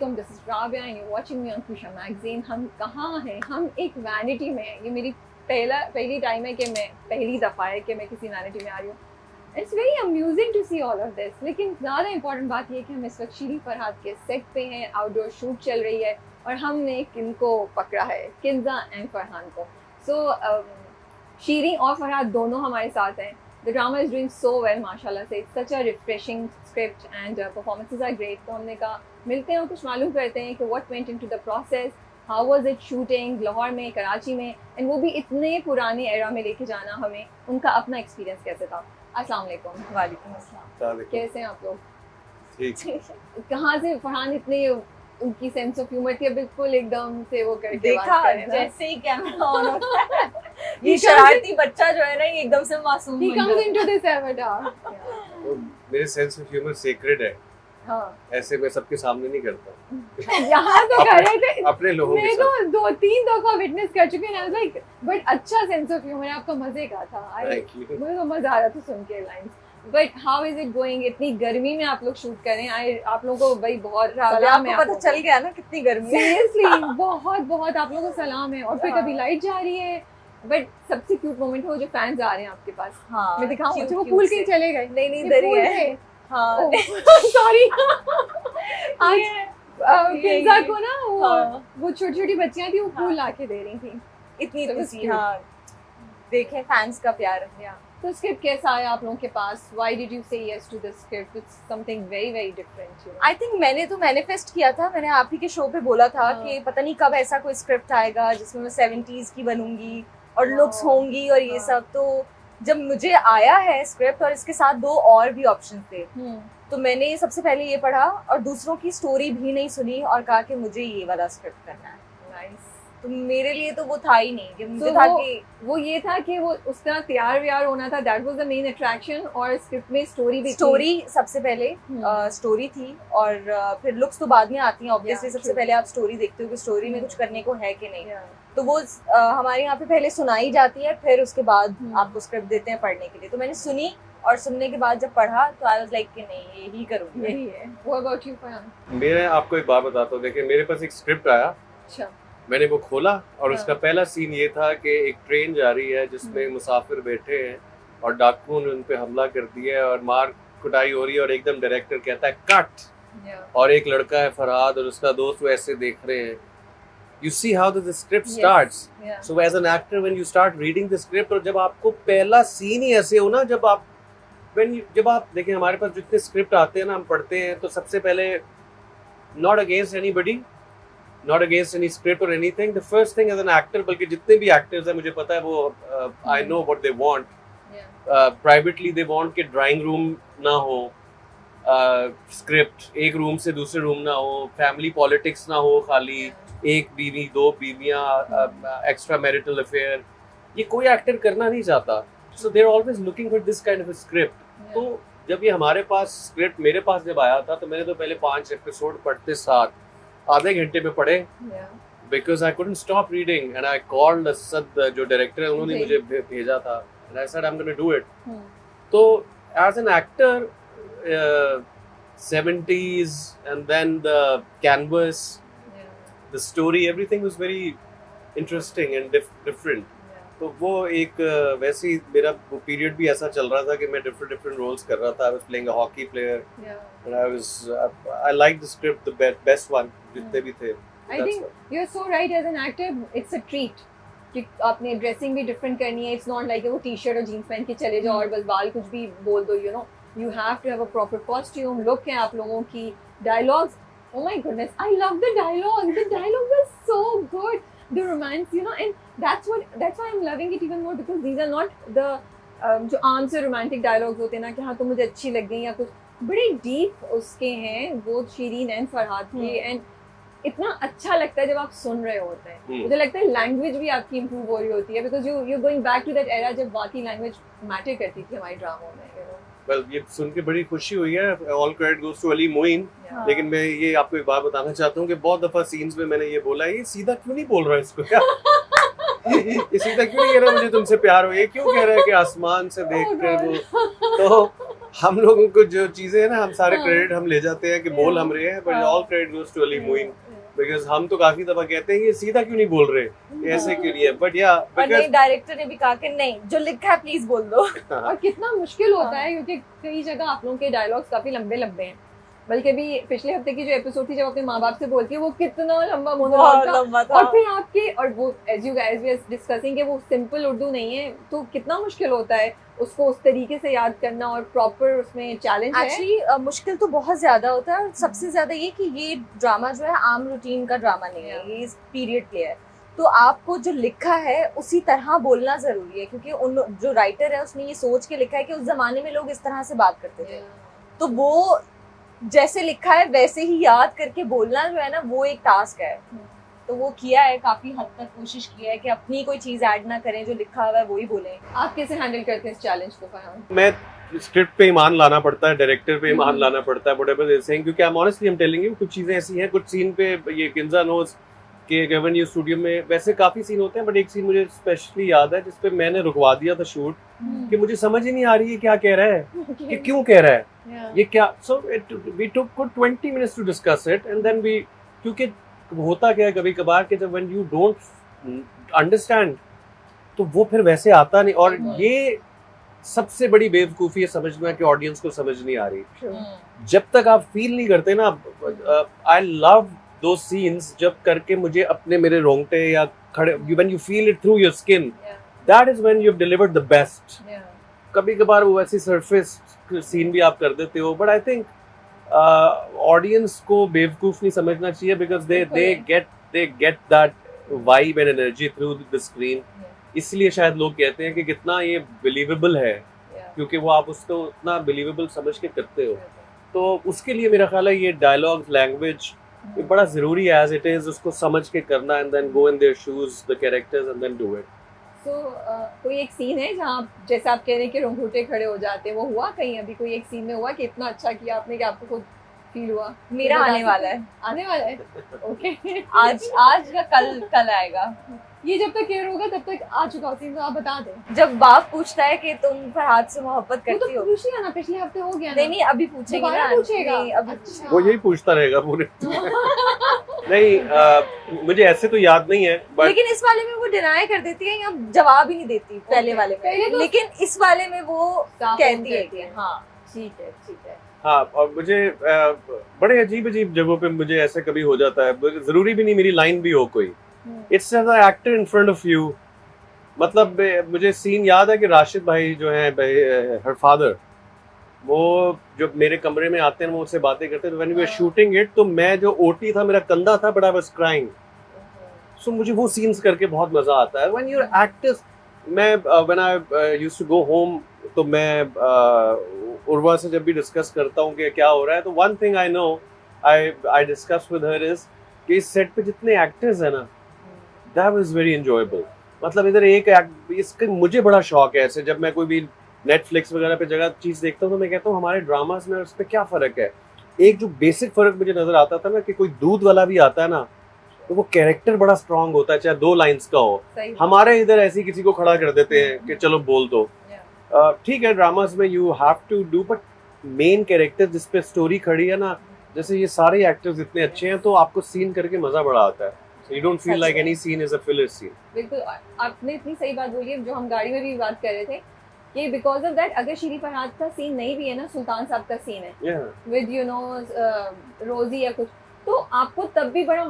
This is Rabia and you're watching me on Kusha Magazine। हम कहाँ हैं? हम एक वैनिटी में हैं। ये मेरी पहली टाइम है कि मैं पहली दफ़ा है कि मैं किसी वैनिटी में आ रही हूँ। It's very amusing to see all of this. लेकिन ज़्यादा इंपॉर्टेंट बात यह है कि हम इस वक्त शीरी फरहाद के सेट पे हैं, आउटडोर शूट चल रही है और हमने किनको पकड़ा है, किन्जा एंड फरहान को। सो शीरी और फरहाद दोनों हमारे साथ हैं। The drama is doing so well, माशाल्लाह से। It's such a refreshing script and performances are great। तो हमने कहा मिलते हैं और कुछ मालूम करते हैं कि what went into the process, how was it shooting Lahore में, कराची में, and वो भी इतने पुराने एरा में लेके जाना हमें, उनका अपना एक्सपीरियंस कैसे था। अस्सलाम वालेकुम। वालेकुम अस्सलाम। कैसे हैं आप लोग? ठीक। कहाँ से फरहान इतने उनकी सेंस ऑफ ह्यूमर थी, बिल्कुल एकदम से वो करके देखा बात करें जैसे ही कैमरा ऑन होता है ये शरारती बच्चा जो है ना ये एकदम से मासूम he बन comes जाता है। into this avatar। तो मेरे सेंस ऑफ ह्यूमर सीक्रेट है, हाँ ऐसे मैं सबके सामने नहीं करता। यहाँ तो कर रहे थे, अपने लोगों के मैं साथ। तो 2-3 दफा विटनेस कर चुकी हूँ। लाइक बट अच्छा सेंस ऑफ ह्यूमर है आपका, मजे का था। Thank you। मुझे तो मजा आ रहा था सुन के lines. But how is it going? इतनी गर्मी में आप लोग शूट कर रहे हैं। आप लोगों को भाई बहुत सलाम है। आपको पता चल गया ना कितनी गर्मी है। सीरियसली बहुत बहुत आप लोगों को सलाम है। और फिर हाँ। कभी लाइट जा रही है, बट सबसे क्यूट मोमेंट है वो जो फैंस आ रहे हैं आपके पास। हाँ, मैं दिखाऊं? cute, वो cute पूल से। कहीं चले गए? नहीं इधर ही है। हाँ सॉरी। आज ये- किन्जा को ना हाँ। वो छोटी छोटी बच्चियां थी, वो हाँ। फूल लाके दे रही थी। इतनी So it was खुशी। cute। हाँ देखें फैंस का प्यार। तो स्क्रिप्ट कैसा आया आप लोगों के पास? Why did you say yes to this script? It's something very very different, you know? I think मैंने तो मैनिफेस्ट किया था, मैंने आप ही के शो पे बोला था हाँ। कि पता नहीं कब ऐसा कोई स्क्रिप्ट आएगा जिसमें मैं 70s की बनूंगी और हाँ। लुक्स होंगी और ये हाँ। सब। तो जब मुझे आया है स्क्रिप्ट और इसके साथ 2 और भी ऑप्शन थे, तो मैंने सबसे पहले ये पढ़ा और दूसरों की स्टोरी भी नहीं सुनी और कहा कि मुझे ये वाला स्क्रिप्ट करना है। Nice। तो मेरे लिए तो वो था ही नहीं कि मुझे तो था कि वो ये था कि वो उस तरह तैयार व्यार होना था। That was the main attraction. और स्क्रिप्ट में स्टोरी भी थी। स्टोरी सबसे पहले हम्म। स्टोरी थी और फिर लुक्स तो बाद में आती हैं ऑब्वियसली। Yeah, सबसे true। पहले आप स्टोरी देखते हो कि स्टोरी में कुछ करने को है कि नहीं। Yeah। तो वो हमारे यहाँ पे पहले सुनाई जाती है, फिर उसके बाद आपको स्क्रिप्ट देते हैं पढ़ने के लिए। तो मैंने सुनी और सुनने के बाद जब पढ़ा तो आई वाज लाइक कि नहीं यही करूँगी। यही है। What about you, Farhan? मैं आपको एक बात बताता हूँ। देखिए मेरे पास एक स्क्रिप्ट आया, अच्छा। मैंने वो खोला और हाँ। उसका पहला सीन ये था कि एक ट्रेन जा रही है जिसमें मुसाफिर बैठे हैं और डाकुओं ने उन पे हमला कर दिया है और मार कुटाई हो रही है और एकदम डायरेक्टर कहता है कट। Yeah। और एक लड़का है फरहाद और उसका दोस्त वो ऐसे देख रहे हैं। You see how the script Yes। starts। Yeah। So as an actor when you start reading the script और जब आपको पहला सीन ही ऐसे हो ना, जब आप देखिए हमारे पास जितने स्क्रिप्ट आते हैं ना हम पढ़ते हैं तो सबसे पहले not against anybody, not against any script or anything, the first thing as an actor, बल्कि जितने भी actors हैं मुझे पता है वो I know what they want। Yeah। Privately they want कि ड्राइंग रूम ना हो, स्क्रिप्ट एक रूम से दूसरे रूम ना हो, फैमिली पॉलिटिक्स ना हो, खाली एक बीवी 2 बीवियां, एक्स्ट्रा मैरिटल अफेयर, ये कोई एक्टर करना नहीं चाहता। So they are always looking for this kind of script. तो जब ये हमारे पास स्क्रिप्ट मेरे पास जब आया था तो मैंने तो पहले 5 एपिसोड पढ़ते साथ आधे घंटे में पढ़े, Yeah। because I couldn't stop reading and I called Asad जो डायरेक्टर है उन्होंने जी। मुझे भेजा था and I said I'm going to do it। Hmm। तो as an actor 70s and then the canvas, Yeah। the story, everything was very interesting and different। Yeah। तो वो एक वैसे ही मेरा वो पीरियड भी ऐसा चल रहा था कि मैं different रोल्स कर रहा था। I was playing a hockey player Yeah। and I liked the script, the best one जितने भी थे। I think you're so right as an actor, it's a treat कि आपने ड्रेसिंग भी डिफरेंट करनी है। इट्स नॉट लाइक वो T shirt और जीन्स पहन के चले जाओ और बस बाल कुछ भी बोल दो, you know. You have to have a proper costume, look है आप लोगों की, dialogues, oh my goodness, I love the dialogue was so good, the romance, you know, and that's why I'm loving it even more because these are not the जो आम से romantic dialogues होते हैं ना कि हाँ तुम मुझे अच्छी लग गई या कुछ, बड़े डीप उसके हैं वो शीरीन एंड फरहाद के। एंड इतना अच्छा लगता है जब आप सुन रहे होते हैं। मुझे लगता है लैंग्वेज भी आपकी इम्प्रूव हो रही होती है because you going back to that era जब बाकी लैंग्वेज मैटर करती थी हमारी ड्रामों में, यू नो। वेल ये सुन के बड़ी खुशी हुई है। All credit goes to Ali Moin. Yeah। लेकिन मैं ये आपको एक बात बताना चाहता हूँ कि बहुत दफा सीन्स में मैंने ये बोला ये सीधा क्यों नहीं बोल रहा इसको क्या ये सीधा क्यों नहीं कह रहा मुझे तुमसे प्यार हो, ये क्यों कह रहा है कि आसमान से देख कर वो। तो हम लोगों को जो चीजें है ना, हम सारे हाँ। क्रेडिट हम ले जाते हैं कि बोल हम रहे हैं, but all credit goes to Ali Moin, because हम तो काफी दफा कहते हैं ये सीधा क्यों नहीं बोल रहे, ये ऐसे क्यों नहीं है, बट या और नहीं, डायरेक्टर ने भी कहा कि नहीं, जो लिखा है प्लीज बोल दो। और कितना मुश्किल होता है क्योंकि कई जगह आप लोगों के डायलॉग्स काफी लंबे लंबे हैं, बल्कि भी पिछले हफ्ते की जो एपिसोड थी जब अपने माँ बाप से बोलती है वो कितना लंबा मोनोलॉग था, और फिर आपके और वो as you guys we are discussing कि वो सिंपल उर्दू नहीं है, तो कितना मुश्किल होता है उसको उस तरीके से याद करना और प्रॉपर उसमें चैलेंज है। एक्चुअली मुश्किल तो बहुत ज्यादा होता है, और सबसे ज्यादा ये कि ये ड्रामा जो है आम रूटीन का ड्रामा नहीं है, ये पीरियड प्ले है, तो आपको जो लिखा है उसी तरह बोलना जरूरी है, क्योंकि उन जो राइटर है उसने ये सोच के लिखा है कि उस जमाने में लोग इस तरह से बात करते थे, तो वो जैसे लिखा है वैसे ही याद करके बोलना जो है ना वो एक टास्क है। तो वो किया है, काफी हद तक कोशिश की है कि अपनी कोई चीज ऐड ना करें, जो लिखा हुआ है वही बोलें। आप कैसे हैंडल करते हैं इस चैलेंज को फरहान? मैं स्क्रिप्ट पे ईमान लाना पड़ता है, डायरेक्टर पे ईमान लाना पड़ता है, व्हाटएवर दे सेइंग, क्योंकि I am honestly I am telling you, कुछ चीजें ऐसी हैं, कुछ सीन पे ये किंजा नोज के गवर्न यू स्टूडियो में वैसे काफी सीन होते हैं, बट एक सीन मुझे स्पेशली याद है जिसपे मैंने रुकवा दिया था शूट कि मुझे समझ ही नहीं आ रही है क्या कह रहा है, कि क्यों कह रहा है ये क्या, so we took good 20 minutes to discuss it, and then we, क्योंकि होता क्या है कभी कभार कि जब व्हेन यू डोंट अंडरस्टैंड तो वो फिर वैसे आता नहीं, और ये सबसे बड़ी बेवकूफ़ी है समझना कि ऑडियंस को समझ नहीं आ रही। जब तक आप फील नहीं करते ना, आई लव दो सीन्स जब करके मुझे अपने मेरे रोंगटे या खड़े, when you feel it through your skin, that is when you have delivered the best. कभी कभार वो वैसी सरफेस सीन भी आप कर देते हो, बट आई थिंक ऑडियंस को बेवकूफ नहीं समझना चाहिए, because they get that vibe and energy through the screen. इसलिए शायद लोग कहते हैं कि कितना ये बिलीवेबल है, क्योंकि वो आप उसको उतना बिलीवेबल समझ के करते हो। तो उसके लिए मेरा ख्याल है ये डायलॉग्स, लैंग्वेज ये बड़ा जरूरी है एज इट इज, उसको समझ के करना, and then go in their shoes the characters and then do it. So कोई एक सीन है जहाँ जैसे आप कह रहे हैं कि रोंगटे खड़े हो जाते हैं, वो हुआ कहीं अभी कोई एक सीन में हुआ कि इतना अच्छा किया आपने कि आपको खुद फील हुआ? मेरा आने वाला है, आने वाला है ओके आज या कल आएगा। ये जब तक एयर होगा तब तक आ चुका सीन, तो आप बता दें। जब बाप पूछता है कि तुम फरहाद से मोहब्बत करती हो, पूछिए ना, पिछले हफ्ते हो गया ना। नहीं अभी पूछेगा ना, पूछेगा अब अच्छा। वो यही पूछता रहेगा पूरे नहीं मुझे ऐसे तो याद नहीं है, बट लेकिन इस वाले में वो डिनाई कर देती है या जवाब ही नहीं देती पहले वाले में, पहले तो लेकिन इस वाले में वो कहती है कि हाँ ठीक है। हाँ, और मुझे बड़े अजीब जगहों पे मुझे ऐसे कभी हो जाता है, जरूरी भी नहीं मेरी लाइन भी हो कोई, it's as a actor in front of you. मतलब मुझे सीन याद है कि राशिद भाई जो है, हर फादर, वो जब मेरे कमरे में आते हैं वो मुझसे बातें करते हैं, तो when we were shooting it, तो मैं जो ओटी था मेरा कंधा था, but I was crying. So मुझे वो सीन्स करके बहुत मजा आता है व्हेन यू आर एक्टर्स। मैं when I used to go home, तो मैं उर्वा से जब भी डिस्कस करता हूँ कि क्या हो रहा है, तो one thing I know I discuss with her is कि इस सेट पे जितने एक्टर्स हैं ना, दैट वाज वेरी एंजॉयबल। मतलब इधर इसका मुझे बड़ा शौक है, ऐसे जब मैं कोई भी नेटफ्लिक्स वगैरह पे जगह चीज़ देखता हूँ तो मैं कहता हूँ हमारे ड्रामास में उस पर क्या फ़र्क है। एक जो बेसिक फ़र्क मुझे नज़र आता था ना, कि कोई दूध वाला भी आता है ना, तो वो कैरेक्टर बड़ा स्ट्रांग होता है, चाहे 2 लाइंस का हो। हमारे इधर ऐसे किसी को खड़ा कर देते हैं कि चलो बोल दो। ठीक है, ड्रामास में you have to do, but main character जिस पे स्टोरी खड़ी है ना, जैसे ये सारे एक्टर्स इतने अच्छे हैं, तो आपको सीन करके मजा बड़ा आता है। So you don't feel like any scene is a filler scene. बिल्कुल, आपने इतनी सही बात बोली है, जो हम गाड़ी में भी बात कर रहे थे कि बिकॉज ऑफ दैट अगर श्री फरहाद का सीन नहीं भी है ना, सुल्तान साहब का सीन है विद यू नो रोजी या कुछ, तो आपको तब भी बड़ा